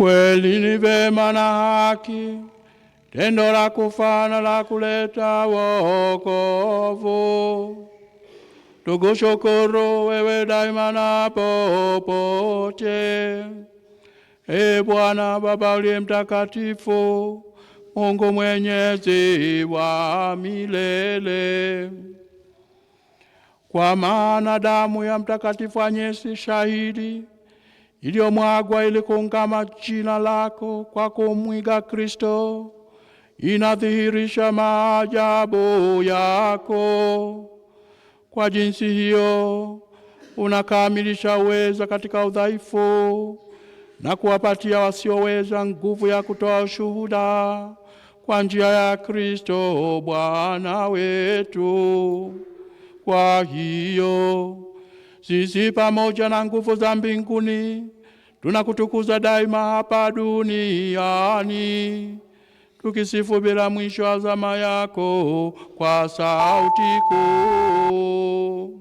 Kweli ni vema na haki, tendo la kufana la kuleta wokovu. Tukushukuru wewe daima na popote. Bwana Baba uliye mtakatifu, Mungu mwenyezi wa milele. Kwa maana damu ya mtakatifu Anyesi shahidi iliyomwagwa ili kuungama jina lako kwa kumwiga Kristo inadhihirisha maajabu yako. Kwa jinsi hiyo unakamilisha uweza katika udhaifu na kuwapatia wasioweza nguvu ya kutoa ushuhuda kwa njia ya Kristo Bwana wetu. Kwa hiyo sisi pamoja na nguvu za mbinguni tunakutukuza daima hapa duniani, tukisifu bila mwisho azama yako kwa sauti kuu.